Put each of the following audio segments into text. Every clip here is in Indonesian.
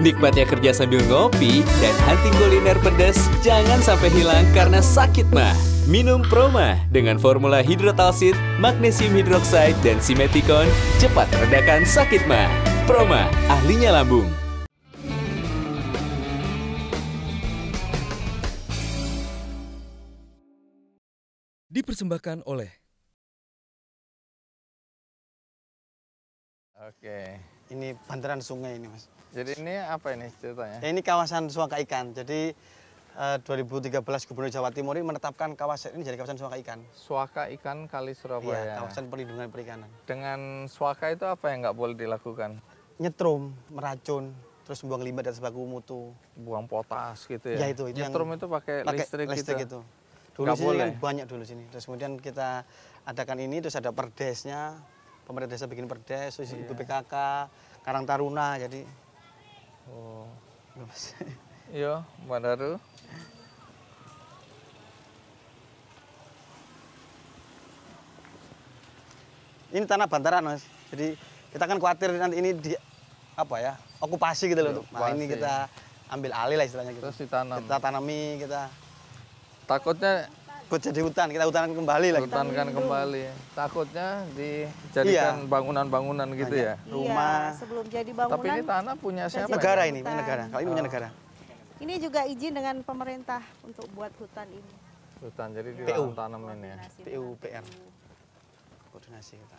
Nikmatnya kerja sambil ngopi dan hunting kuliner pedas jangan sampai hilang karena sakit mah. Minum Proma dengan formula hidrotalsit, magnesium hidroksida, dan simeticon cepat redakan sakit mah. Proma, ahlinya lambung. Dipersembahkan oleh Oke. Ini bantaran sungai ini, Mas. Jadi ini apa ini ceritanya? Ya, ini kawasan suaka ikan. Jadi 2013 Gubernur Jawa Timur ini menetapkan kawasan ini jadi kawasan suaka ikan. Suaka ikan Kali Surabaya. Iya, kawasan perlindungan perikanan. Dengan suaka itu apa yang nggak boleh dilakukan? Nyetrum, meracun, terus buang limbah dan baku mutu. Buang potas gitu ya? Ya, itu Nyetrum itu pakai listrik gitu? itu. Dulu Nggak sini boleh? kan banyak dulu sini. Terus kemudian kita adakan ini, terus ada perdesnya. Pemerintah desa bikin perdes, terus Ibu PKK, Karang Taruna, jadi... Oh. Iya, Mbak Daru. Ini tanah bantaran, Mas. Jadi kita kan khawatir nanti ini di apa ya, okupasi gitu loh. Nah, ini kita ambil alih lah istilahnya gitu. Terus ditanam. Kita tanami, kita Takutnya buat jadi hutan, kita hutan kembali lagi. hutankan kembali. Takutnya dijadikan bangunan-bangunan gitu ya? Rumah. Iya, sebelum jadi bangunan. Tapi ini tanah punya siapa? Negara ya? ini, punya negara. Kalau ini punya negara. Ini juga izin dengan pemerintah untuk buat hutan ini. Hutan, jadi PU. ditanamin ya? Koordinasi PUPR. Koordinasi kita.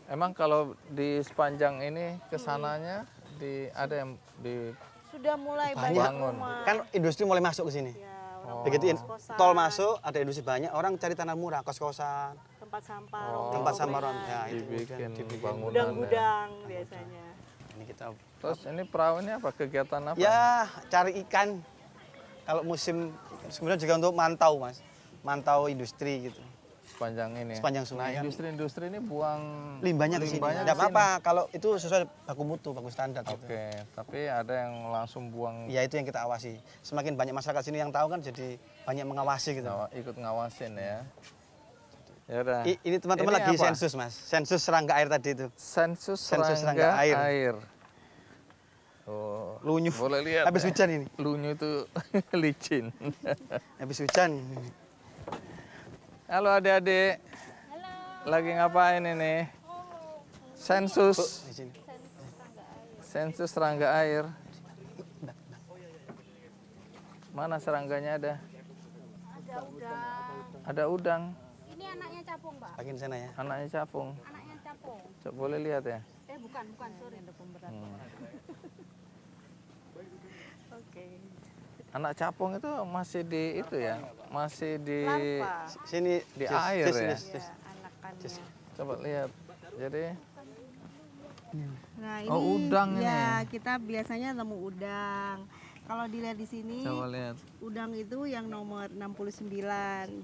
Emang kalau di sepanjang ini kesananya ada yang di Sudah mulai Banyak. banyak Bangun. rumah. Kan industri mulai masuk ke sini. Ya, Begitu kos-kosan, tol masuk, ada industri banyak, orang cari tanah murah, kos-kosan, tempat sampah, tempat sampah rumah, ya itu dibikin kemudian bangunan ya. gudang-gudang biasanya. Ini kita Terus ini perahu ini apa kegiatan apa? ya cari ikan. Kalau musim kemudian juga untuk mantau, Mas. Mantau industri gitu. Sepanjang ini. Sepanjang Nah, sungai kan. industri-industri ini buang Limbahnya ke sini. limbahnya Tidak ke sini. apa-apa kalau itu sesuai baku mutu, baku standar gitu. Oke, tapi ada yang langsung buang Ya itu yang kita awasi. Semakin banyak masyarakat sini yang tahu kan jadi banyak mengawasi gitu. ikut ngawasin ya. Ya udah. Ini teman-teman Ini lagi apa? sensus, Mas. Sensus serangga air tadi itu. Sensus Sensus serangga serangga air. air. Oh, Lunyu. boleh lihat. Habis ya? hujan ini. Lunyu itu licin. Habis hujan. Halo adik-adik. Lagi ngapain ini? Sensus. Di sini. Sensus serangga air. Mana serangganya ada? Ada udang. Ada udang. Ini anaknya capung, Mbak. Bagian sana ya. Anaknya capung. Anaknya capung. Coba boleh lihat ya. Bukan, sorry. Ada pemberat. Oke. Anak capung itu masih di itu ya, masih di Larva. Sini Di air ya? Ya, anakannya. coba lihat. Jadi Nah, ini Oh, udang ya, ini. kita biasanya nemu udang. Kalau dilihat di sini, coba lihat. udang itu yang nomor 69.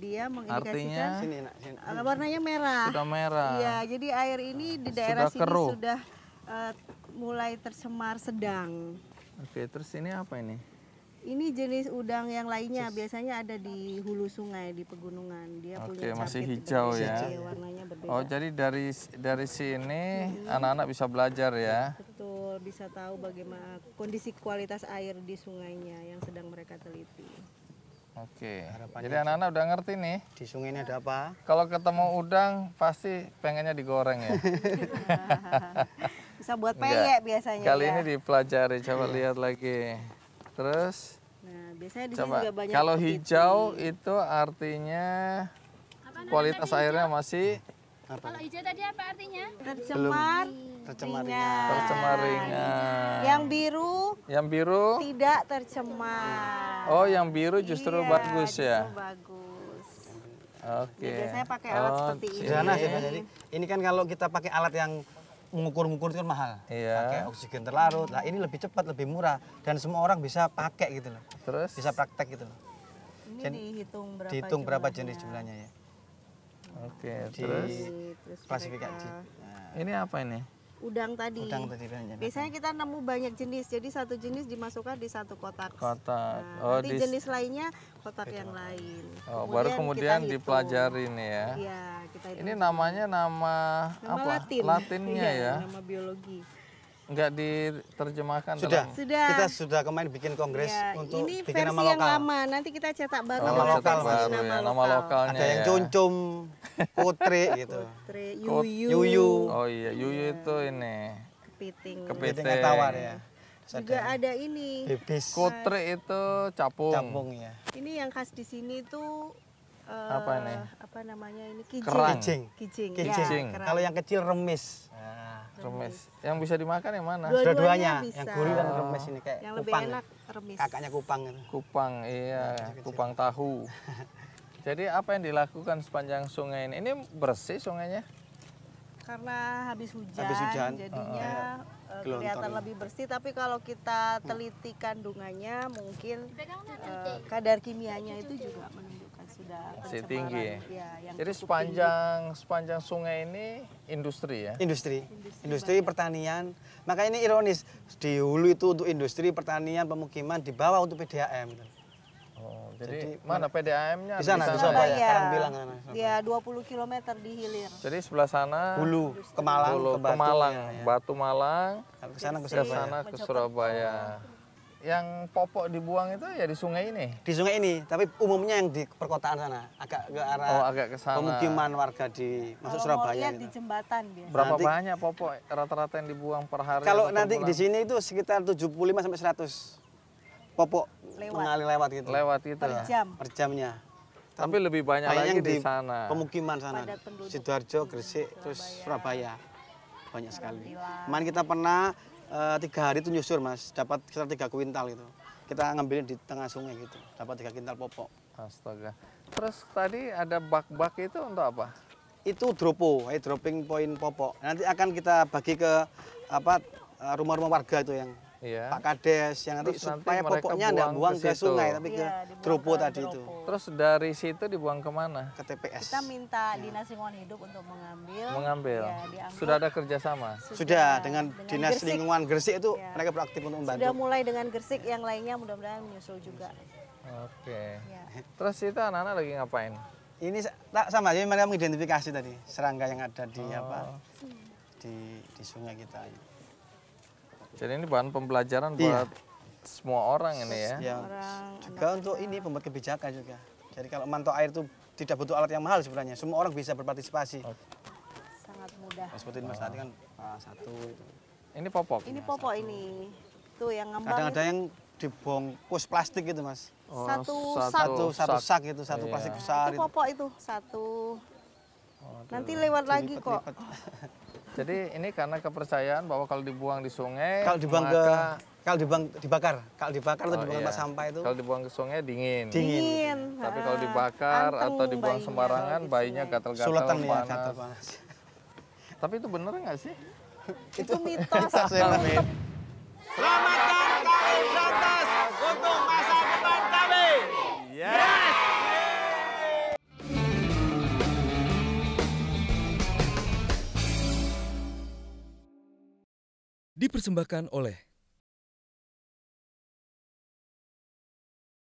Dia Artinya? mengindikasikan Sini nak, sini. warnanya merah. Sudah merah. Iya, jadi air ini di daerah Sudah sini keruh. sudah mulai tercemar sedang. Oke, terus ini apa ini? Ini jenis udang yang lainnya biasanya ada di hulu sungai di pegunungan. Dia Oke, punya masih capit hijau berbeda. ya. Iya, warnanya berbeda. Oh, jadi dari sini anak-anak bisa belajar ya. Betul, bisa tahu bagaimana kondisi kualitas air di sungainya yang sedang mereka teliti. Oke. Harapannya Jadi anak-anak udah ngerti nih. Di sungai ini ada apa? Kalau ketemu udang pasti pengennya digoreng ya. Bisa buat Enggak. peyek biasanya. Kali ya. ini dipelajari, coba lihat lagi. Terus Nah, biasanya di sini coba juga banyak kalau kepiting. hijau itu artinya kualitas airnya masih Kalau hijau tadi apa artinya? tercemar, Tercemar ringan. tercemar ringan. Yang biru Yang biru, tidak tercemar. oh yang biru justru Iya, bagus ya. justru bagus. Oke. Ya, biasanya pakai alat seperti ini. Sederhana sih, Mas. Jadi ini kan kalau kita pakai alat yang mengukur-ngukur itu kan mahal. Iya. Pakai oksigen terlarut. Nah, ini lebih cepat, lebih murah dan semua orang bisa pakai gitu loh. Terus Bisa praktek gitu loh. Ini Jen- dihitung berapa Dihitung berapa jumlahnya. jenis jumlahnya ya. oke, Di terus Terus klasifikasi. mereka- Nah, ini apa ini? udang tadi. udang tadi kan. Biasanya kita nemu banyak jenis, jadi satu jenis dimasukkan di satu kotak. Kotak. Nah, Oh, nanti jenis lainnya kotak yang lain. oh, baru kemudian kita hitung. dipelajari nih ya. Iya, kita hitung. Ini namanya nama Nama apa? Latin. Latinnya Iya, ya. Nama biologi. nggak diterjemahkan Sudah. dalam... Sudah. Kita sudah kemarin bikin kongres Ya, untuk ini bikin versi nama yang lokal. lama. Nanti kita cetak baru. Nama ada lokal, versi Mas. Nama lokalnya Ada yang ya. Concom, Kotre gitu. Tre, yuyu, Yuyu. Oh iya, yuyu itu ini. kepiting. Kepiting. Kepiting tawar ya. Terus Juga ada ini. bebis, Kotre itu capung. capung ya. Ini yang khas di sini tuh Apa ini? Apa namanya ini? Kijing. Kerang. Kijing. Kijing. Kijing. Ya, kerang. Kalau yang kecil remis. Nah, Remis. Yang bisa dimakan yang mana? Dua-duanya dua-duanya, bisa. yang gurih dan remis ini kayak Yang lebih kupang. enak remis. Kakaknya kupang itu. Kupang, iya, kupang tahu. Jadi apa yang dilakukan sepanjang sungai ini? Ini bersih sungainya? Karena habis hujan, Habis hujan, jadinya kelihatan Gelontor. lebih bersih. Tapi kalau kita teliti kandungannya, mungkin kadar kimianya itu juga menunjukkan sudah Masih pencemaran, tinggi. ya, yang Jadi cukup sepanjang sungai ini industri ya? Industri pertanian. Makanya ini ironis, di hulu itu untuk industri pertanian pemukiman, di bawah untuk PDAM. Oh, jadi Jadi, mana PDAM-nya? Di sana, di tinggi. Surabaya. Surabaya. Karangbilang sana, Surabaya. Ya 20 km di hilir. Jadi sebelah sana Hulu ke Malang, Hulu ke ke Batu. Malang, ya. Batu Malang, Kalau ke sana ke ke Surabaya. sana ke Surabaya. Yang popok dibuang itu ya di sungai ini. Di sungai ini, tapi umumnya yang di perkotaan sana, agak ke arah Oh, agak ke sana. pemukiman warga di masuk Kalau mau Surabaya. lihat gitu. di jembatan biasa. Berapa Nanti- banyak popok rata-rata yang dibuang per hari? Kalau atau per nanti bulan? di sini itu sekitar 75 sampai 100 popok Lewat. mengalir lewat gitu. Lewat itu. Per jam. Per jamnya. Tapi lebih banyak Banyak lagi yang di sana. pemukiman sana. Padat penduduk. Sidoarjo, Gresik, terus Surabaya. Banyak sekali. Alhamdulillah. Kemarin kita pernah 3 hari itu nyusur Mas, dapat sekitar 3 kuintal itu. Kita ngambilin di tengah sungai gitu, dapat 3 kuintal popok. Astaga. Terus tadi ada bak-bak itu untuk apa? Itu dropo, dropping point popok. Nanti akan kita bagi ke apa rumah-rumah warga itu yang Iya. Pak Kades yang nanti Terus nanti supaya mereka popoknya nggak buang buang ke ke situ. sungai tapi ke Iya, dibuang dropo ke tadi itu, dropo. Terus dari situ dibuang kemana? ke TPS. Kita minta Dinas Lingkungan Hidup untuk mengambil. Mengambil. Ya, diangkut. Sudah ada kerjasama. Sudah dengan Dinas Gresik. Lingkungan Gresik itu Ya. mereka proaktif untuk membantu. Sudah mulai dengan Gresik, yang lainnya mudah-mudahan menyusul juga. Oke. Ya. Terus itu anak-anak lagi ngapain? Ini sama jadi mereka mengidentifikasi tadi serangga yang ada di Oh. apa di sungai kita. Jadi ini bahan pembelajaran Iya. buat semua orang ini ya. Ya, Orang juga untuk ini pembuat kebijakan juga. Jadi kalau mantau air itu tidak butuh alat yang mahal sebenarnya. Semua orang bisa berpartisipasi. sangat mudah. Seperti Mas tadi kan satu itu. Ini popok. Ini popok ini. Tuh yang ngambang. Kadang ada yang dibungkus plastik gitu Mas. Oh, satu Satu sak gitu, satu Iya. plastik besar itu itu. popok itu satu. Nanti lewat lagi kok. Jadi ini karena kepercayaan bahwa kalau dibuang di sungai, Kalau dibuang maka- kalau dibakar atau Oh, dibuang iya. tempat sampah itu Kalau dibuang ke sungai dingin. dingin. Tapi kalau dibakar Anteng atau dibuang bayinya sembarangan, kalau di bayinya sungai. gatal-gatal Sulatan ya, panas. gatal panas. Tapi itu bener nggak sih? Itu mitos. Dipersembahkan oleh